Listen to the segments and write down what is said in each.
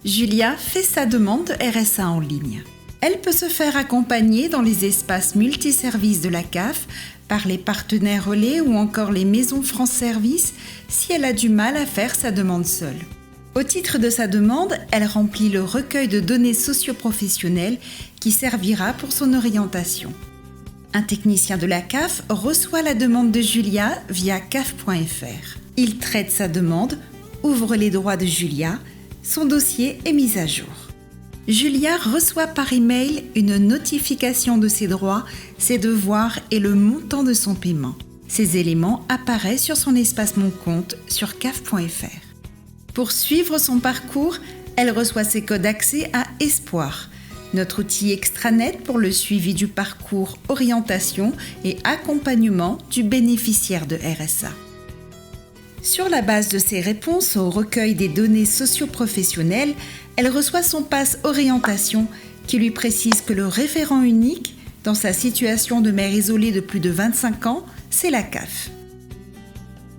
Julia fait sa demande de RSA en ligne. Elle peut se faire accompagner dans les espaces multiservices de la CAF par les partenaires relais ou encore les maisons France Service si elle a du mal à faire sa demande seule. Au titre de sa demande, elle remplit le recueil de données socio-professionnelles qui servira pour son orientation. Un technicien de la CAF reçoit la demande de Julia via caf.fr. Il traite sa demande, ouvre les droits de Julia, son dossier est mis à jour. Julia reçoit par email une notification de ses droits, ses devoirs et le montant de son paiement. Ces éléments apparaissent sur son espace Mon compte sur caf.fr. Pour suivre son parcours, elle reçoit ses codes d'accès à Espoir, notre outil extranet pour le suivi du parcours orientation et accompagnement du bénéficiaire de RSA. Sur la base de ses réponses au recueil des données socio-professionnelles, elle reçoit son pass orientation qui lui précise que le référent unique dans sa situation de mère isolée de plus de 25 ans, c'est la CAF.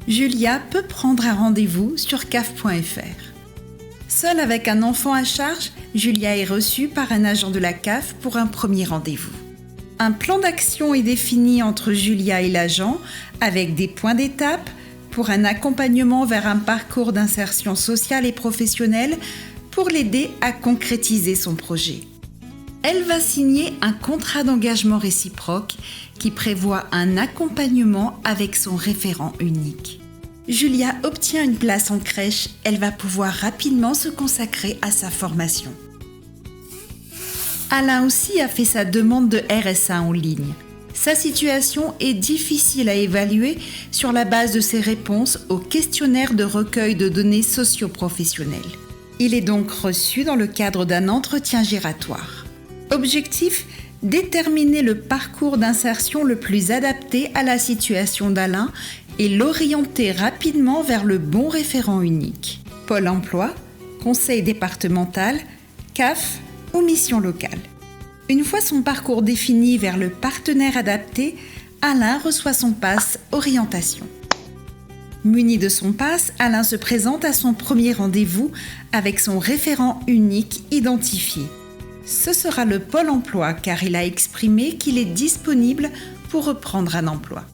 Julia peut prendre un rendez-vous sur caf.fr. Seule avec un enfant à charge, Julia est reçue par un agent de la CAF pour un premier rendez-vous. Un plan d'action est défini entre Julia et l'agent avec des points d'étape pour un accompagnement vers un parcours d'insertion sociale et professionnelle pour l'aider à concrétiser son projet. Elle va signer un contrat d'engagement réciproque qui prévoit un accompagnement avec son référent unique. Julia obtient une place en crèche, elle va pouvoir rapidement se consacrer à sa formation. Alain aussi a fait sa demande de RSA en ligne. Sa situation est difficile à évaluer sur la base de ses réponses au questionnaire de recueil de données socio-professionnelles. Il est donc reçu dans le cadre d'un entretien giratoire. Objectif : déterminer le parcours d'insertion le plus adapté à la situation d'Alain et l'orienter rapidement vers le bon référent unique. Pôle emploi, conseil départemental, CAF ou mission locale. Une fois son parcours défini vers le partenaire adapté, Alain reçoit son pass orientation. Muni de son pass, Alain se présente à son premier rendez-vous avec son référent unique identifié. Ce sera le Pôle emploi car il a exprimé qu'il est disponible pour reprendre un emploi.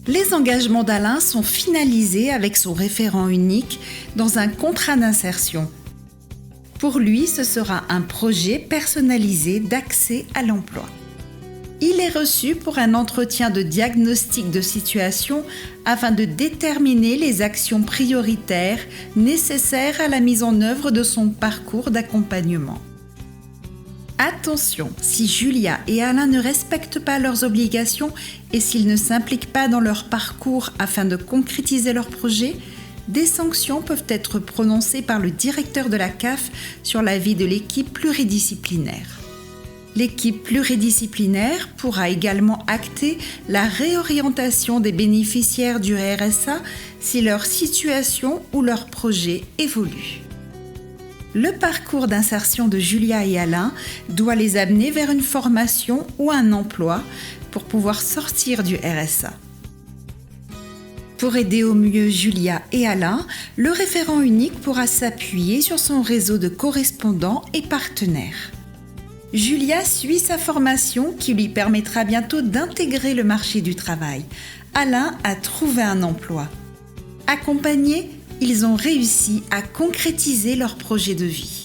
Les engagements d'Alain sont finalisés avec son référent unique dans un contrat d'insertion. Pour lui, ce sera un projet personnalisé d'accès à l'emploi. Il est reçu pour un entretien de diagnostic de situation afin de déterminer les actions prioritaires nécessaires à la mise en œuvre de son parcours d'accompagnement. Attention, si Julia et Alain ne respectent pas leurs obligations et s'ils ne s'impliquent pas dans leur parcours afin de concrétiser leur projet, des sanctions peuvent être prononcées par le directeur de la CAF sur l'avis de l'équipe pluridisciplinaire. L'équipe pluridisciplinaire pourra également acter la réorientation des bénéficiaires du RSA si leur situation ou leur projet évolue. Le parcours d'insertion de Julia et Alain doit les amener vers une formation ou un emploi pour pouvoir sortir du RSA. Pour aider au mieux Julia et Alain, le référent unique pourra s'appuyer sur son réseau de correspondants et partenaires. Julia suit sa formation qui lui permettra bientôt d'intégrer le marché du travail. Alain a trouvé un emploi. Accompagnés, ils ont réussi à concrétiser leur projet de vie.